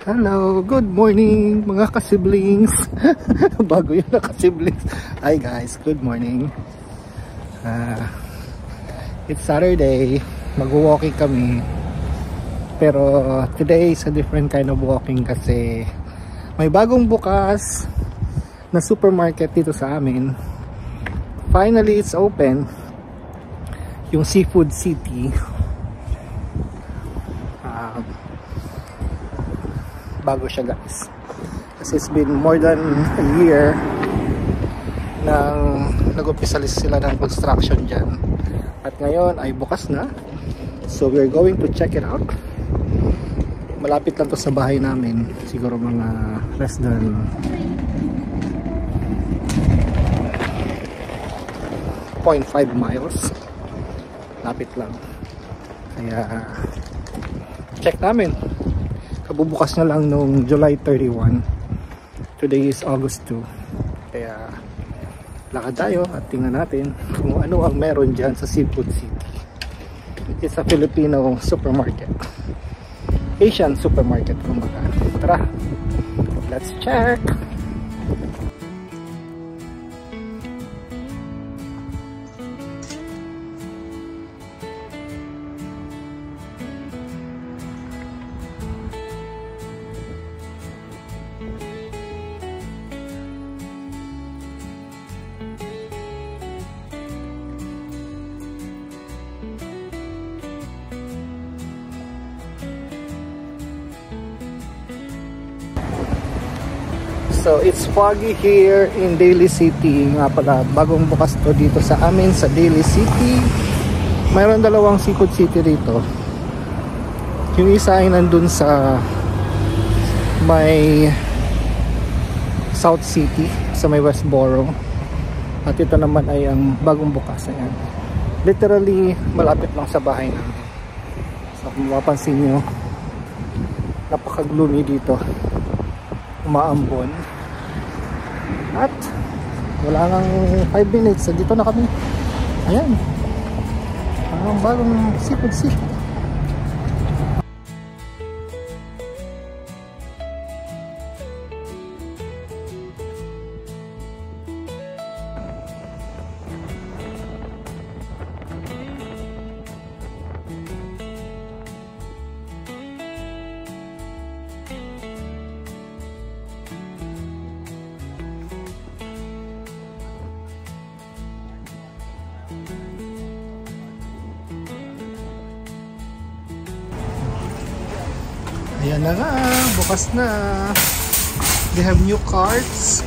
Hello, good morning mga kasiblings. Bago yun na kasiblings. Hi guys, good morning. It's Saturday. Mag-walking kami. Pero today is a different kind of walking kasi may bagong bukas na supermarket dito sa amin. Finally, it's open. Yung Seafood City. Bago siya guys kasi it's been more than a year nang nag-umpisa sila ng construction dyan at ngayon ay bukas na, so we're going to check it out. Malapit lang to sa bahay namin, siguro mga less than 0.5 miles, lapit lang, kaya check namin. Kabubukas na lang nung July 31. Today is August 2. Kaya lakad tayo at tingnan natin kung ano ang meron dyan sa Seafood City. It's a Filipino supermarket. Asian supermarket kumbaga. Tara, let's check! So it's foggy here in Daly City. Nga pala, bagong bukas to dito sa amin sa Daly City. Mayroon dalawang Seafood City dito. Yung isa ay nandun sa may South City, sa may Westboro. At ito naman ay ang bagong bukas. Ayan. Literally malapit lang sa bahay namin. So kung mapapansin nyo, napaka-gloomy dito. Umaambon at wala nang 5 minutes dito na kami. Ayan, ang bagong Seafood City. Ayan na nga, bukas na. They have new carts.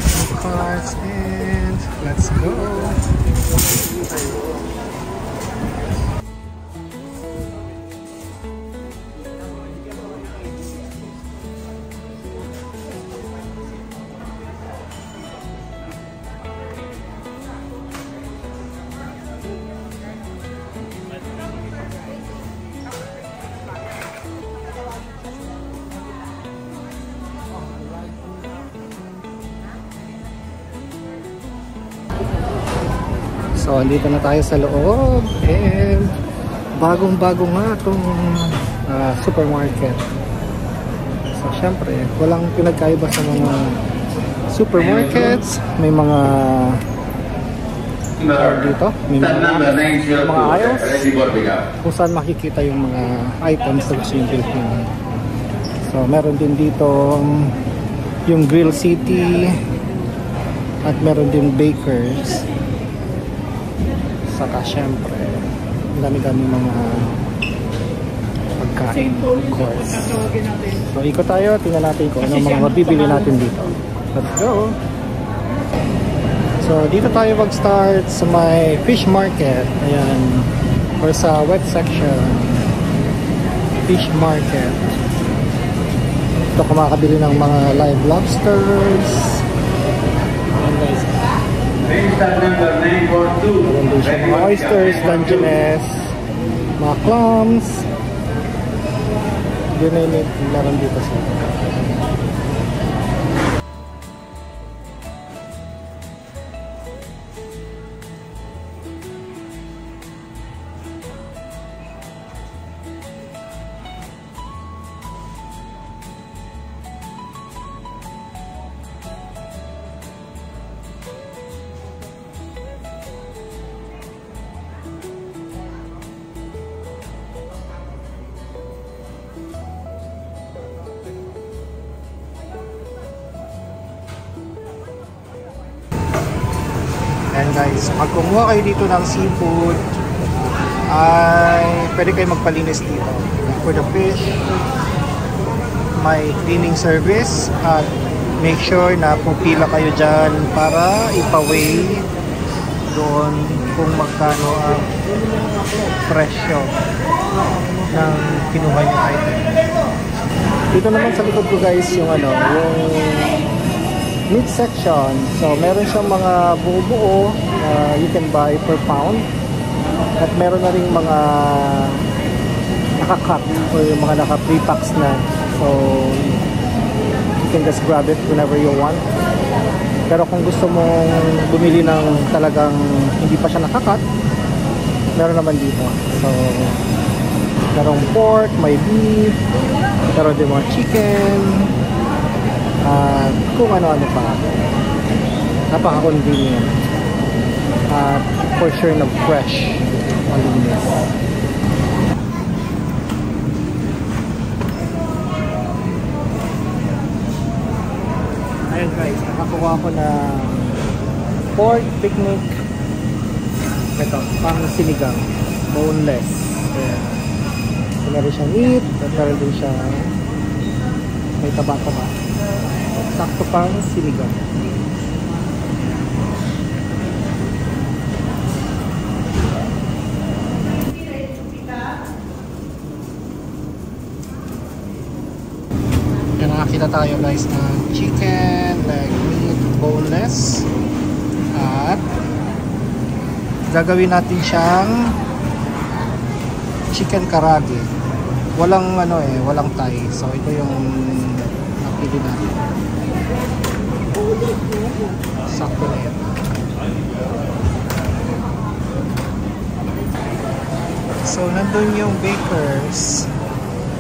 New carts and let's go. So, andito na tayo sa loob and bagong-bago nga itong supermarket. So, syempre, walang pinagkaiba sa mga supermarkets. May mga dito, may mga aisles kung saan makikita yung mga items na gusto yung bilhin. So, meron din dito yung Grill City at meron din bakers. Saka syempre dami-dami mga pagkain, of course. So ikot tayo, tingnan natin kung ano mga mabibili natin dito. Let's go! So dito tayo mag-start sa may fish market. Ayan, or sa wet section, fish market. Ito kumakabili ng mga live lobsters. Ayan guys, mga oysters, dungeness, mga clams, yun na yun meron dito sa guys, pag kumuha kayo dito ng seafood, ay pwede kayo magpalinis dito. For the fish, may cleaning service at make sure na pupila kayo dyan para ipa-weigh doon kung magkano ang presyo ng kinuha nyo item. Dito naman sa likod ko guys yung yung meat section. So meron siyang mga buo-buo you can buy per pound. At meron na rin mga naka-cut or yung mga naka-pre-packs na. So you can just grab it whenever you want. Pero kung gusto mong bumili ng talagang hindi pa siya naka-cut, meron naman dito. So merong pork, may beef, meron din mga chicken, kung ano-ano pa. Napaka-convenient. For sure na fresh, malinis. Ayun guys, nakakuha ko na pork picnic. Ito, pang sinigang, boneless. Ayan. So, meron siyang meat, at meron din siya may taba-taba. Sakto pang sinigang. Nakakita tayo guys ng chicken, leg meat, boneless, at gagawin natin siyang chicken karage. Walang walang Thai. So ito yung napili natin. Sakto na yan. So nandun yung bakers,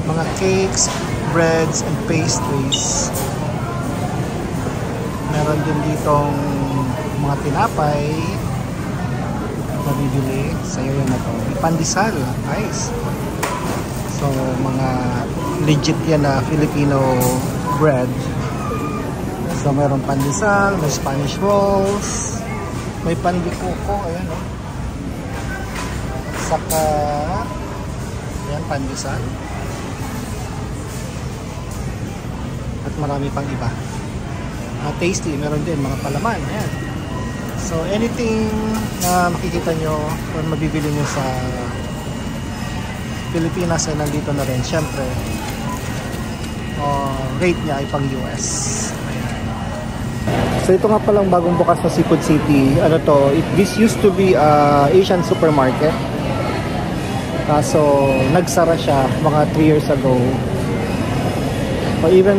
mga cakes, breads and pastries. Meron din ditong mga tinapay mabibili. Sayo yun na to. Pandesal, nice. So mga legit yan na Filipino bread. So meron pandesal, may Spanish rolls, may pandikoko, ayan o. Saka ayan, pandesal. At marami pang iba. Tasty, meron din mga palaman. Ayan. So anything na makikita nyo or mabibili nyo sa Pilipinas ay nandito na rin. Siyempre rate niya ay pang US. Ayan. So ito nga palang bagong bukas na Seafood City. This used to be Asian supermarket. Kaso nagsara siya mga 3 years ago. Or even,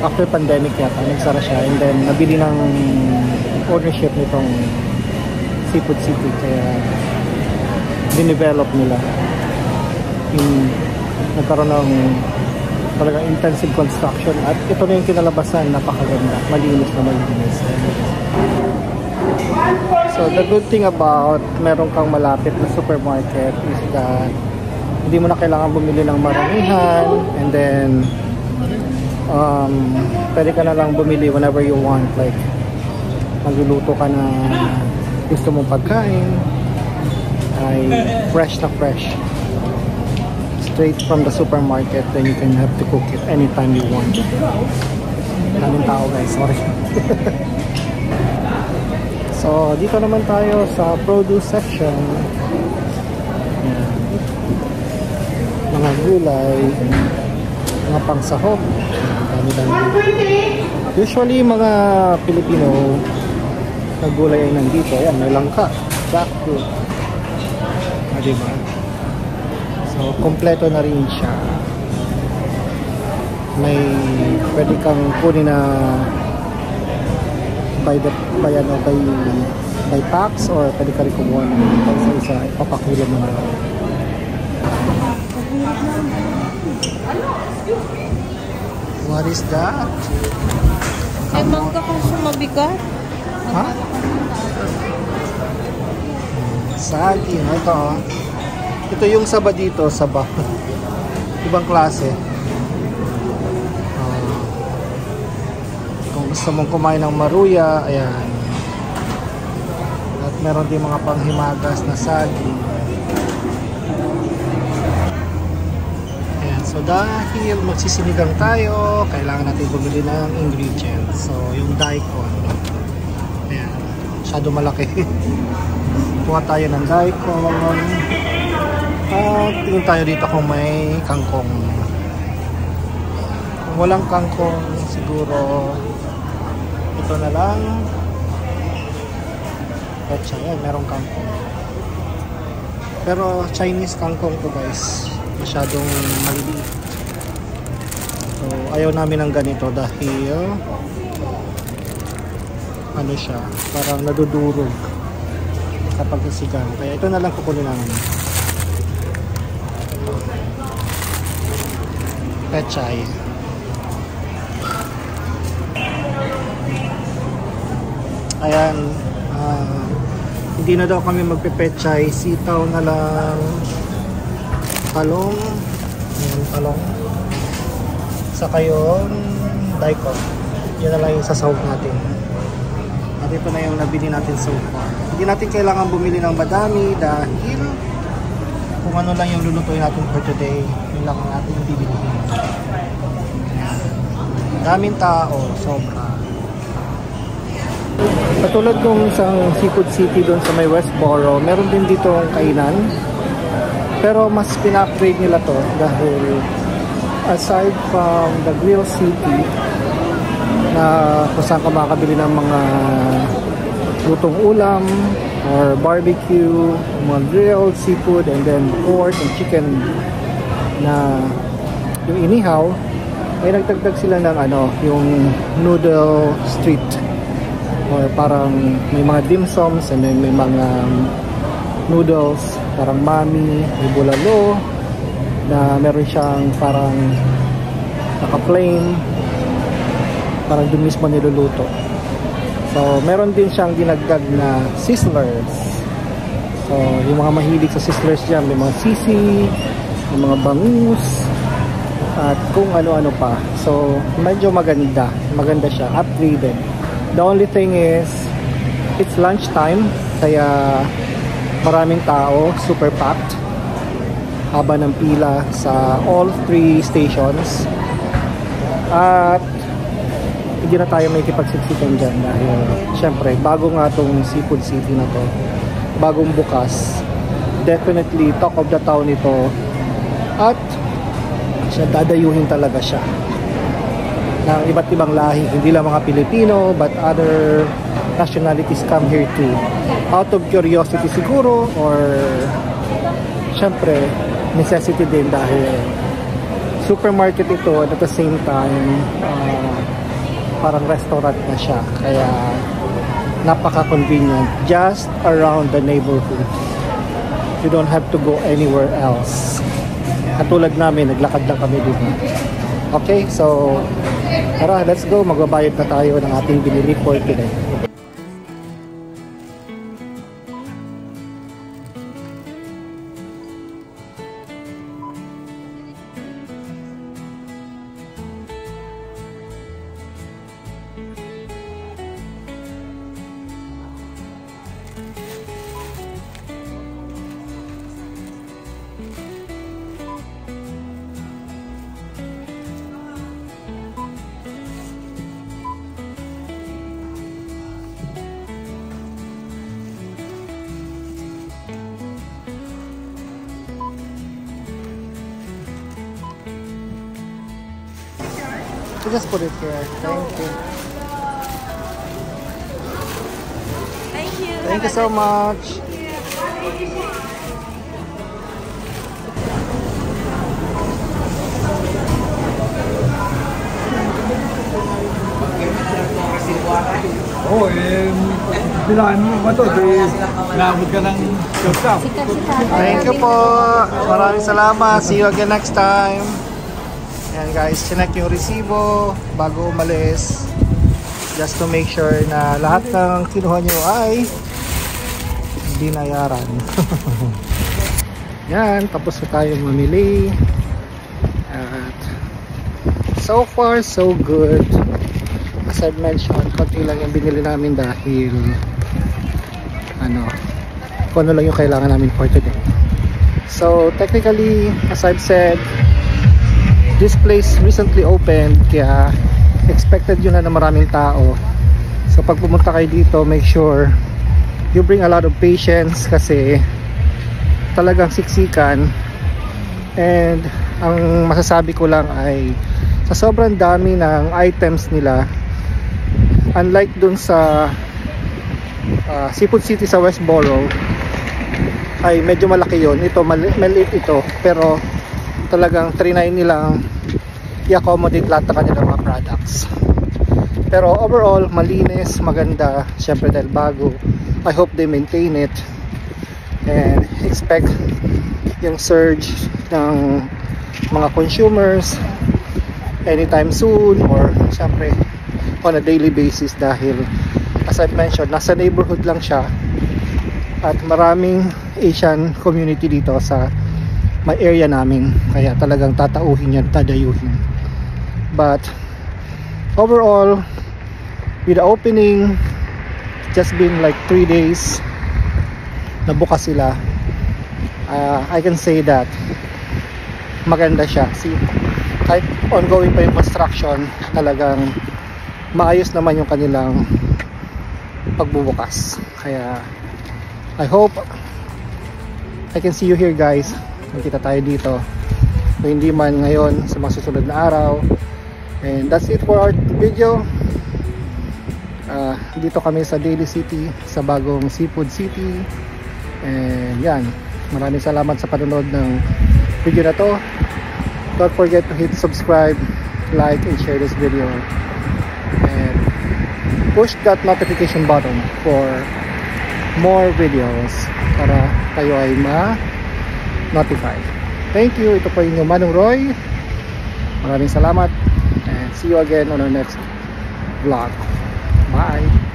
after pandemic yata, nagsara siya. And then, nabili ng ownership nitong Seafood City. Kaya, dinevelop nila. Nagkaroon ng talagang intensive construction. At ito na yung kinalabasan, napakaganda. Malinis na malinis. So, the good thing about meron kang malapit na supermarket is that hindi mo na kailangan bumili ng maramihan, and then pwede ka na lang bumili whenever you want. Like magluluto ka na gusto mong pagkain ay fresh na fresh straight from the supermarket, then you can have to cook it anytime you want. Daming tao guys, sorry. So dito naman tayo sa produce section. Mga gulay, mga pangsahog. Usually mga Pilipino na gulay ay nandito. Ayan, may langka, jackfruit. Diba? So kompleto na rin siya. May pwede kang kunin na by packs, or pwede ka rin kumuha ng isa-isa, ipapakilo mo na. What is that? Ay, mangga kung sumabigat. Ha? Saging. Ito oh. Ito yung saba dito, saba. Ibang klase. Kung gusto mong kumain ng maruya, ayan. At meron din mga panghimagas na saging. Ayan, so dahil magsisinigang tayo, kailangan natin bumili ng ingredients. So yung daikon, ayan, masyado malaki. Kuha tayo ng daikon. At tingin tayo dito kung may kangkong. Kung walang kangkong, siguro ito na lang. Petsa, yan, merong kangkong. Pero Chinese kangkong to guys, masyadong maliliit. So ayaw namin ng ganito dahil ano siya, parang nadudurog kapag nasigang. Kaya ito na lang kukunin namin. Pechay. Ayan, hindi na daw kami magpepechay, sitaw na lang, talong. Ayan, talong. Saka yun, daikon. Yan na lang yung sasahog natin. At ito na yung nabili natin so far. Hindi natin kailangan bumili ng madami dahil kung ano lang yung lulutuin natin for today, yun lang natin bibilihin. Daming tao, sobra. Katulad nung isang seafood city doon sa may Westboro, meron din dito ang kainan. Pero mas pina-upgrade nila to dahil aside from the grill city na kung saan ka makakabili ng mga lutong ulam or barbecue, mga grilled seafood, and then pork and chicken na yung inihaw, ay nagdagdag sila ng ano, yung noodle street, or parang may mga dim sums and then may mga noodles, parang mami, may bulalo na meron siyang parang naka-plain, parang dun mismo niluluto. So meron din siyang dinagdag na sizzlers. So yung mga mahilig sa sizzlers dyan, may mga sisi, may mga bangus, at kung ano-ano pa. So medyo maganda siya, upgraded. The only thing is it's lunchtime, kaya maraming tao, super packed, haba ng pila sa all 3 stations. At hindi na tayo may kipagsiksikan dyan dahil syempre bago nga itong seafood city na to, bagong bukas, definitely talk of the town ito, at siya dadayuhin talaga siya ng iba't ibang lahi, hindi lang mga Pilipino but other nationalities come here too, out of curiosity siguro, or syempre necessity din dahil supermarket ito, at at the same time parang restaurant na siya, kaya napaka-convenient, just around the neighborhood. You don't have to go anywhere else. Katulad namin, naglakad lang kami dito. Okay, so tara, let's go, magbabayad na tayo ng ating binili for today. So just put it here. Thank you. Thank you. Thank you so much. Oo, bilahan mo ba ito? Naabot ka ng shop. Thank you po. Maraming salamat. See you again next time. Ayan guys, chinek yung resibo bago umalis. Just to make sure na lahat ng kinuha nyo ay binayaran. Yan, tapos na tayo mamili. At so far, so good. as I've mentioned, konti lang yung binili namin dahil kung ano lang yung kailangan namin for today. So technically, as I've said, this place recently opened, kaya expected yun na maraming tao. So pag pumunta kayo dito, make sure you bring a lot of patience kasi talagang siksikan. And ang masasabi ko lang ay sa sobrang dami ng items nila, unlike dun sa Seafood City sa Westboro, ay medyo malaki yon. Ito maliit ito, pero talagang trinay nilang i-accommodate lahat ng kanilang mga products. Pero overall, malinis, maganda, syempre dahil bago. I hope they maintain it and expect yung surge ng mga consumers anytime soon, or syempre on a daily basis, dahil as I've mentioned, nasa neighborhood lang siya at maraming Asian community dito sa may area namin, kaya talagang tatauhin yan, tadayuhin. But overall, with the opening, just been like 3 days na bukas sila, I can say that maganda siya. See, kahit ongoing pa yung construction, talagang maayos naman yung kanilang pagbubukas. Kaya I hope I can see you here, guys. Nakita tayo dito, kung hindi man ngayon, sa mga susunod na araw. And that's it for our video. Dito kami sa Daly City, sa bagong Seafood City. And yan, maraming salamat sa panonood ng video na to. Don't forget to hit subscribe, like, and share this video, and push that notification button for more videos para kayo ay ma-notify. Thank you. Ito po yung Manong Roy. Maraming salamat, and see you again on our next vlog. Bye.